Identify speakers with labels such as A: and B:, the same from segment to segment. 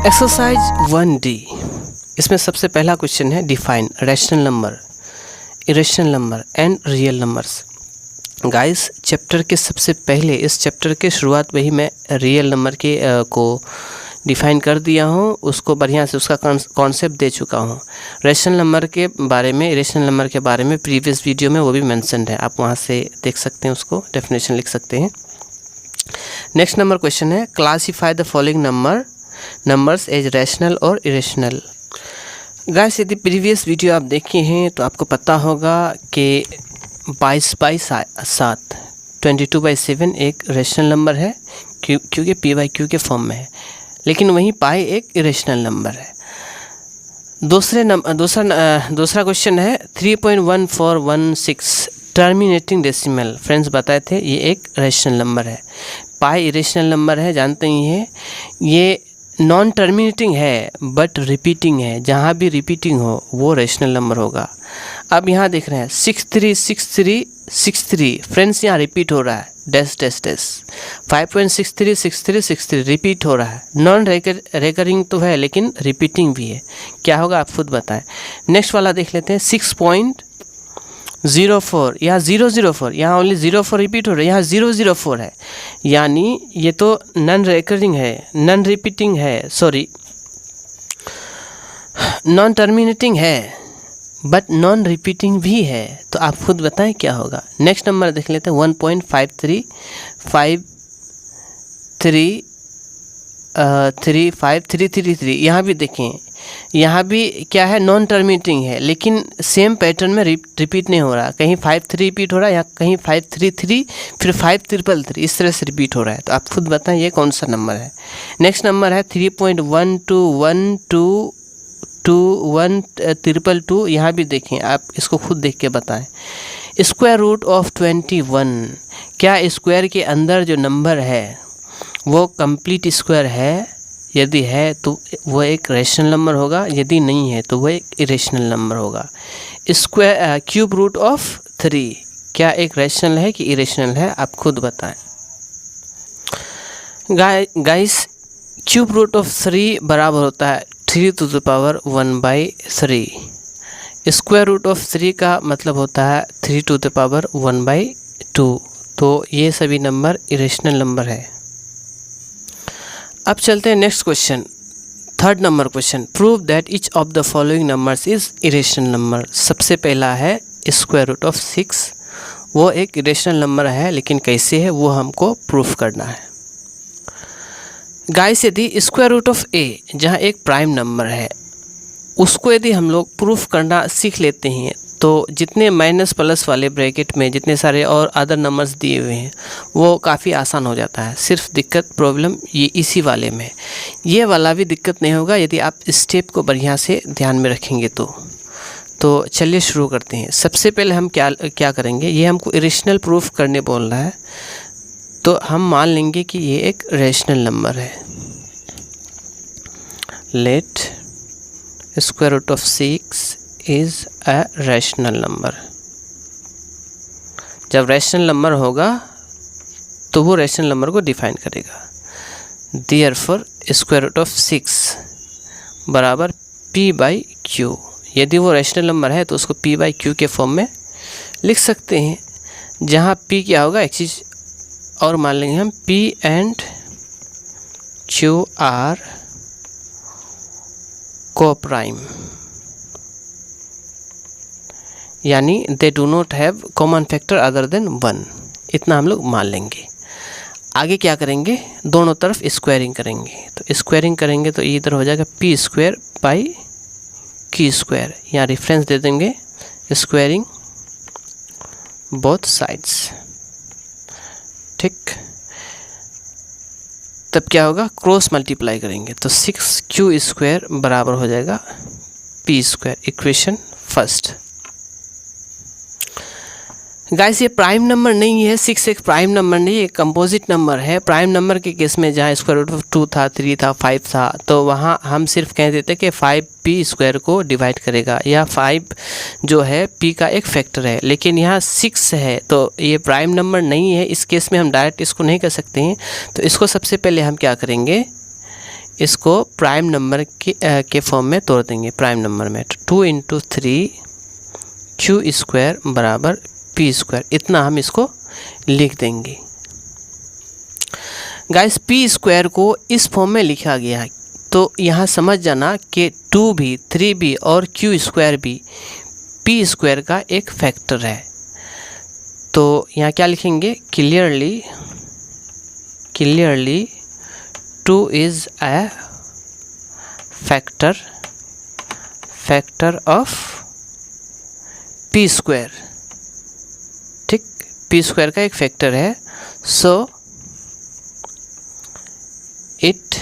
A: Exercise 1D, इसमें सबसे पहला क्वेश्चन है define rational number, irrational number and real numbers. Guys, chapter के सबसे पहले इस चैप्टर के शुरुआत में ही मैं रियल नंबर के को डिफ़ाइन कर दिया हूँ, उसको बढ़िया से उसका कॉन्सेप्ट दे चुका हूँ। रैशनल नंबर के बारे में, इरेशनल नंबर के बारे में प्रीवियस वीडियो में वो भी मेंशन्ड है, आप वहाँ से देख सकते हैं, उसको डेफिनेशन लिख सकते हैं। नेक्स्ट नंबर क्वेश्चन है classify the following numbers as rational और इरेशनल। गाइस, यदि प्रीवियस वीडियो आप देखे हैं तो आपको पता होगा कि 22/7 22/7 एक रैशनल नंबर है क्योंकि p/q के फॉर्म में है, लेकिन वहीं पाई एक इरेशनल नंबर है। दूसरा क्वेश्चन है 3.1416 टर्मिनेटिंग डेसिमल। फ्रेंड्स बताए थे ये एक रैशनल नंबर है, पाई इरेशनल नंबर है, जानते ही हैं। ये नॉन टर्मिनेटिंग है बट रिपीटिंग है, जहाँ भी रिपीटिंग हो वो रैशनल नंबर होगा। अब यहाँ देख रहे हैं 636363, फ्रेंड्स यहाँ रिपीट हो रहा है, डैश डैश डैश। 5.636363 रिपीट हो रहा है, नॉन रेकरिंग तो है लेकिन रिपीटिंग भी है, क्या होगा आप खुद बताएं। नेक्स्ट वाला देख लेते हैं 6.04, यहाँ 004, यहाँ ओनली 04 रिपीट हो रहा है, यहाँ 004 है, यानी ये तो नॉन रेकरिंग है, नॉन रिपीटिंग है, सॉरी नॉन टर्मिनेटिंग है बट नॉन रिपीटिंग भी है, तो आप खुद बताएं क्या होगा। नेक्स्ट नंबर देख लेते हैं 1.535333, यहाँ भी देखें, यहाँ भी क्या है, नॉन टर्मिनेटिंग है लेकिन सेम पैटर्न में रिपीट नहीं हो रहा, कहीं 53 रिपीट हो रहा है, या कहीं 533, फिर 5333, इस तरह से रिपीट हो रहा है, तो आप खुद बताएं ये कौन सा नंबर है। नेक्स्ट नंबर है 3.121222, यहाँ भी देखें, आप इसको खुद देख के बताएं। स्क्वायर रूट ऑफ 21, क्या स्क्वायर के अंदर जो नंबर है वो कंप्लीट स्क्वायर है? यदि है तो वो एक रैशनल नंबर होगा, यदि नहीं है तो वो एक इरेशनल नंबर होगा। स्क्वायर क्यूब रूट ऑफ 3, क्या एक रैशनल है कि इरेशनल है, आप खुद बताएं। गाइस, क्यूब रूट ऑफ 3 बराबर होता है 3⁻⁴। स्क्वायर रूट ऑफ 3 का मतलब होता है 3⁻⁴, तो ये सभी नंबर इरेशनल नंबर है। अब चलते हैं next question, third number question, prove that each of the following numbers is irrational number. सबसे पहला है स्क्वायर रूट ऑफ 6, वो एक इरेशनल नंबर है, लेकिन कैसे है वो हमको प्रूफ करना है। गाइस, यदि स्क्वायर रूट ऑफ a, जहाँ एक प्राइम नंबर है, उसको यदि हम लोग प्रूफ करना सीख लेते हैं तो जितने माइनस प्लस वाले ब्रैकेट में जितने सारे और अदर नंबर्स दिए हुए हैं वो काफ़ी आसान हो जाता है। सिर्फ दिक्कत प्रॉब्लम ये इसी वाले में, ये वाला भी दिक्कत नहीं होगा यदि आप स्टेप को बढ़िया से ध्यान में रखेंगे तो चलिए शुरू करते हैं। सबसे पहले हम क्या करेंगे, ये हमको इरेशनल प्रूफ करने बोल रहा है, तो हम मान लेंगे कि ये एक रैशनल नंबर है। Let square root of 6 is a rational number. जब रैशनल नंबर होगा तो वो रैशनल नंबर को डिफाइन करेगा। देयरफॉर स्क्वायर रूट ऑफ 6 बराबर p/q। यदि वो रैशनल नंबर है तो उसको p/q के फॉर्म में लिख सकते हैं, जहाँ p क्या होगा, एक चीज़ और मान लेंगे हम, p and q are coprime, यानी they do not have common factor other than 1, इतना हम लोग मान लेंगे। आगे क्या करेंगे, दोनों तरफ स्क्वायरिंग करेंगे, तो स्क्वायरिंग करेंगे तो ये इधर हो जाएगा p²/q², यहाँ रेफरेंस दे देंगे स्क्वायरिंग बोथ साइड्स, ठीक। तब क्या होगा, क्रॉस मल्टीप्लाई करेंगे तो 6q² बराबर हो जाएगा p², इक्वेशन फर्स्ट। गाइस, ये प्राइम नंबर नहीं है, 6 एक प्राइम नंबर नहीं है, कंपोजिट नंबर है। प्राइम नंबर के केस में जहाँ स्क्वायर रूट ऑफ 2 था, 3 था, 5 था, तो वहाँ हम सिर्फ कह देते कि 5p² को डिवाइड करेगा, या 5 जो है p का एक फैक्टर है, लेकिन यहाँ 6 है तो ये प्राइम नंबर नहीं है। इस केस में हम डायरेक्ट इसको नहीं कर सकते हैं, तो इसको सबसे पहले हम क्या करेंगे, इसको प्राइम नंबर के फॉर्म में तोड़ देंगे। प्राइम नंबर में 2 × 3 क्यू स्क्वायर बराबर पी स्क्वायर, इतना हम इसको लिख देंगे। गाइस पी स्क्वायर को इस फॉर्म में लिखा गया है, तो यहाँ समझ जाना कि 2 भी 3 भी और क्यू स्क्वायर भी पी स्क्वायर का एक फैक्टर है। तो यहाँ क्या लिखेंगे, clearly 2 is a factor of P square. ठीक, पी स्क्वायर का एक फैक्टर है, so it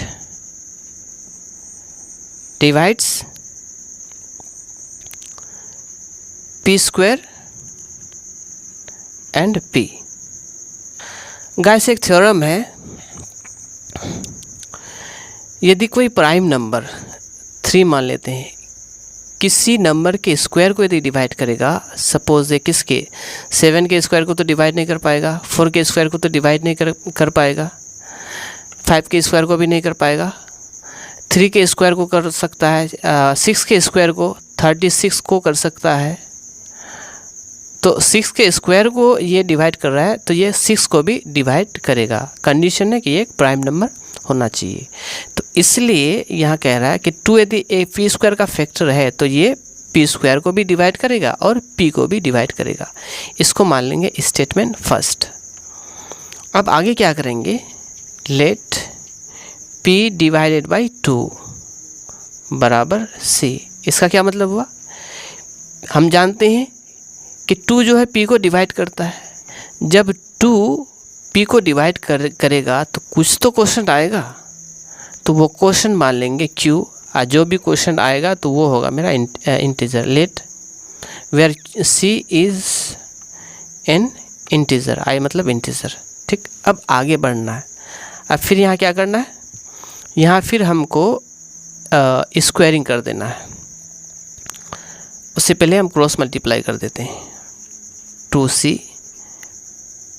A: divides P square and P. Guys एक थ्योरम है, यदि कोई प्राइम नंबर 3 मान लेते हैं, किसी नंबर के स्क्वायर को यदि डिवाइड करेगा, सपोज ये किसके 7 के स्क्वायर को तो डिवाइड नहीं कर पाएगा, 4 के स्क्वायर को तो डिवाइड नहीं कर पाएगा, 5 के स्क्वायर को भी नहीं कर पाएगा, 3 के स्क्वायर को कर सकता है, 6 के स्क्वायर को 36 को कर सकता है। तो 6 के स्क्वायर को ये डिवाइड कर रहा है, तो ये 6 को भी डिवाइड करेगा। कंडीशन है कि ये एक प्राइम नंबर होना चाहिए। तो इसलिए यहाँ कह रहा है कि 2 यदि ए पी स्क्वायर का फैक्टर है तो ये पी स्क्वायर को भी डिवाइड करेगा और पी को भी डिवाइड करेगा। इसको मान लेंगे स्टेटमेंट फर्स्ट। अब आगे क्या करेंगे, लेट पी डिवाइडेड बाई 2 बराबर सी। इसका क्या मतलब हुआ, हम जानते हैं कि 2 जो है p को डिवाइड करता है। जब 2 p को डिवाइड करेगा तो कुछ तो क्वेश्चन आएगा, तो वो क्वेश्चन मान लेंगे q। जो भी क्वेश्चन आएगा तो वो होगा मेरा integer, let where c is an integer, i मतलब इंटीजर। ठीक, अब आगे बढ़ना है। अब फिर यहाँ क्या करना है, यहाँ फिर हमको स्क्वायरिंग कर देना है। उससे पहले हम क्रॉस मल्टीप्लाई कर देते हैं। 2c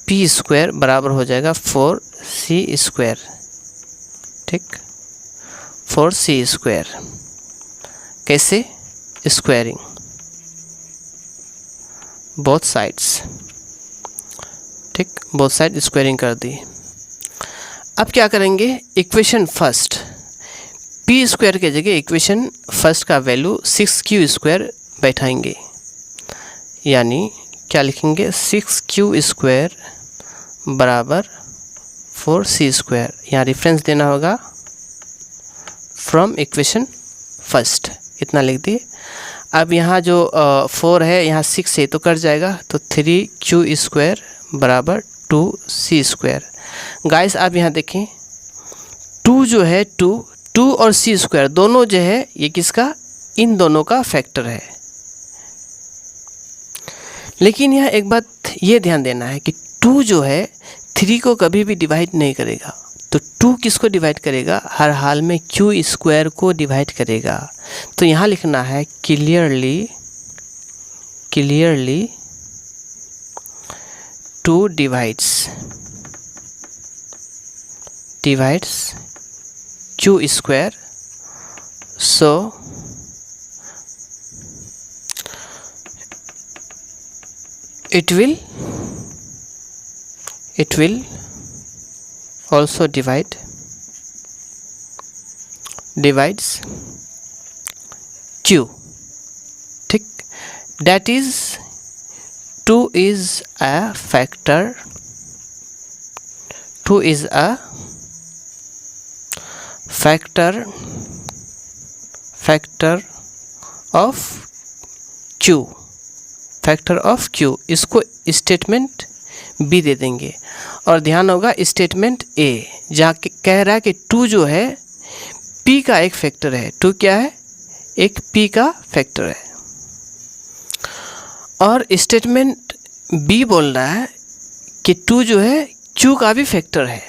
A: पी स्क्वायर बराबर हो जाएगा 4c स्क्वायर। ठीक, 4c स्क्वायर कैसे, स्क्वायरिंग बोथ साइड्स। ठीक, बोथ साइड स्क्वायरिंग कर दी। अब क्या करेंगे, इक्वेशन फर्स्ट पी स्क्वायर के जगह इक्वेशन फर्स्ट का वैल्यू 6q स्क्वायर बैठाएंगे, यानी क्या लिखेंगे, 6q स्क्वायर बराबर 4c स्क्वायर। यहाँ रेफरेंस देना होगा फ्रॉम इक्वेशन फर्स्ट, इतना लिख दिए। अब यहाँ जो 4 है, यहाँ 6 है तो कट जाएगा, तो 3q स्क्वायर बराबर 2c स्क्वायर। गाइस आप यहाँ देखें, 2 जो है 2 और c स्क्वायर दोनों जो है ये किसका, इन दोनों का फैक्टर है। लेकिन यहाँ एक बात ये ध्यान देना है कि 2 जो है 3 को कभी भी डिवाइड नहीं करेगा। तो 2 किसको डिवाइड करेगा, हर हाल में q स्क्वायर को डिवाइड करेगा। तो यहाँ लिखना है clearly 2 divides q square, so it will also divides q। ठीक, that is 2 is a factor, 2 is a factor of q, factor of q। इसको स्टेटमेंट बी दे देंगे और ध्यान होगा स्टेटमेंट ए, जहाँ कह रहा है कि 2 जो है p का एक फैक्टर है। 2 क्या है, एक p का फैक्टर है। और स्टेटमेंट बी बोल रहा है कि 2 जो है q का भी फैक्टर है।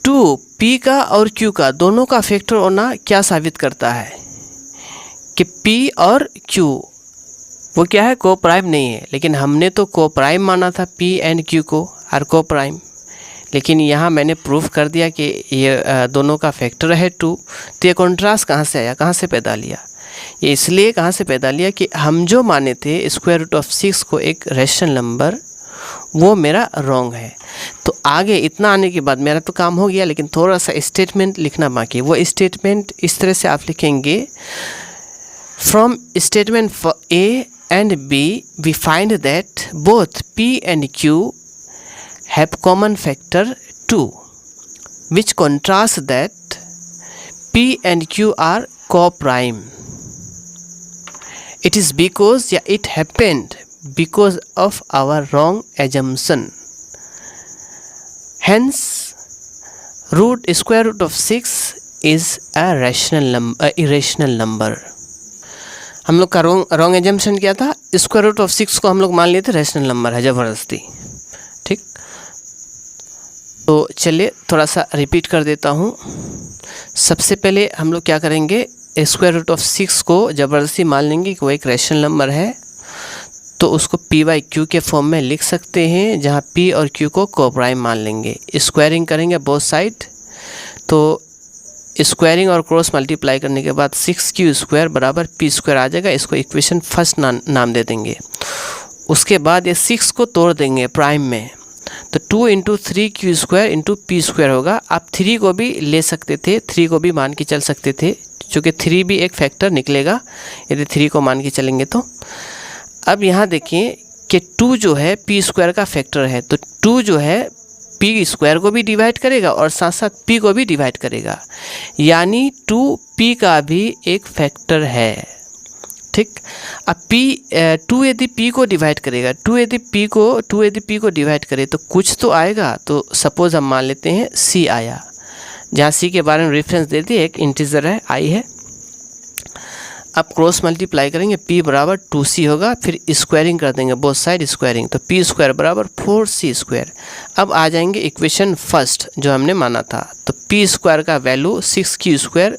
A: 2 p का और q का दोनों का फैक्टर होना क्या साबित करता है कि p और q वो क्या है, को प्राइम नहीं है। लेकिन हमने तो को प्राइम माना था p एंड q को, और को प्राइम। लेकिन यहाँ मैंने प्रूफ कर दिया कि ये दोनों का फैक्टर है 2। तो ये कॉन्ट्रास्ट कहाँ से आया, कहाँ से पैदा लिया? ये इसलिए कहाँ से पैदा लिया कि हम जो माने थे स्क्वायर रूट ऑफ 6 को एक रैशनल नंबर, वो मेरा रॉन्ग है। तो आगे इतना आने के बाद मेरा तो काम हो गया, लेकिन थोड़ा सा स्टेटमेंट लिखना बाकी। वो स्टेटमेंट इस तरह से आप लिखेंगे, from statement A and B we find that both P and Q have common factor 2, which contrasts that P and Q are co-prime. It is because it happened because of our wrong assumption. Hence root square root of 6 is a irrational number. हम लोग का wrong assumption क्या था? Square root of 6 को हम लोग मान लिए थे रैशनल नंबर है, ज़बरदस्ती। ठीक, तो चलिए थोड़ा सा रिपीट कर देता हूँ। सबसे पहले हम लोग क्या करेंगे, स्क्वायर रूट ऑफ 6 को ज़बरदस्ती मान लेंगे कि वो एक रैशनल नंबर है, तो उसको P बाई Q के फॉर्म में लिख सकते हैं, जहाँ P और Q को कोप्राइम मान लेंगे। स्क्वायरिंग करेंगे बोथ साइड, तो स्क्वायरिंग और क्रॉस मल्टीप्लाई करने के बाद 6Q स्क्वायर बराबर P स्क्वायर आ जाएगा। इसको इक्वेशन फर्स्ट नाम दे देंगे। उसके बाद ये 6 को तोड़ देंगे प्राइम में, तो 2 into 3Q square into P square होगा। आप 3 को भी ले सकते थे, 3 को भी मान के चल सकते थे, चूँकि 3 भी एक फैक्टर निकलेगा यदि 3 को मान के चलेंगे तो। अब यहाँ देखिए कि 2 जो है P स्क्वायर का फैक्टर है, तो 2 जो है P स्क्वायर को भी डिवाइड करेगा और साथ साथ P को भी डिवाइड करेगा, यानी 2P का भी एक फैक्टर है। ठीक, अब 2 यदि P को डिवाइड करेगा, 2 यदि P को डिवाइड करे तो कुछ तो आएगा। तो सपोज हम मान लेते हैं C आया, जहाँ C के बारे में रेफरेंस दे दिए, एक इंटीजर है I है। अब क्रॉस मल्टीप्लाई करेंगे, P बराबर 2C होगा, फिर स्क्वायरिंग कर देंगे बोथ साइड स्क्वायरिंग, तो P स्क्वायर बराबर 4C स्क्वायर। अब आ जाएंगे इक्वेशन फर्स्ट जो हमने माना था, तो P स्क्वायर का वैल्यू 6Q स्क्वायर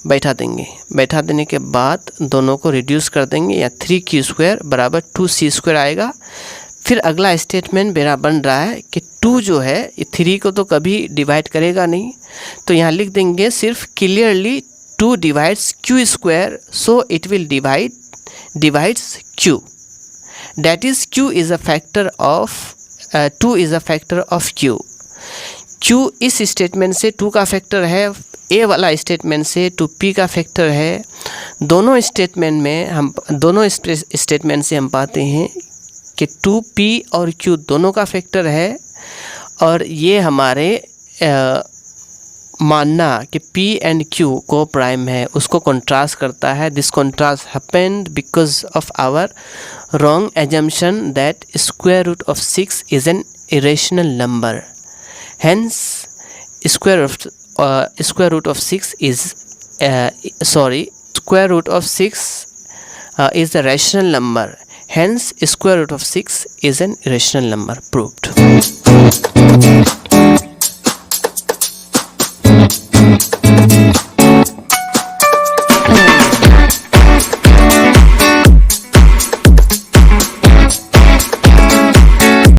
A: बैठा देंगे। बैठा देने के बाद दोनों को रिड्यूस कर देंगे, या 3Q स्क्वायर बराबर 2C स्क्वायर आएगा। फिर अगला स्टेटमेंट मेरा बन रहा है कि 2 जो है ये 3 को तो कभी डिवाइड करेगा नहीं, तो यहाँ लिख देंगे सिर्फ clearly 2 divides Q square, so it will divides Q. That is Q is a factor of 2 is a factor of Q. Q इस स्टेटमेंट से 2 का फैक्टर है, A वाला स्टेटमेंट से 2P का फैक्टर है। दोनों स्टेटमेंट से हम पाते हैं कि 2P और Q दोनों का फैक्टर है, और ये हमारे मानना कि P एंड Q को प्राइम है उसको कंट्रास्ट करता है। This contrast happened because of our wrong assumption that square root of 6 is an irrational number. Hence square root of 6 is a rational number. Hence square root of 6 is an irrational number. Proved.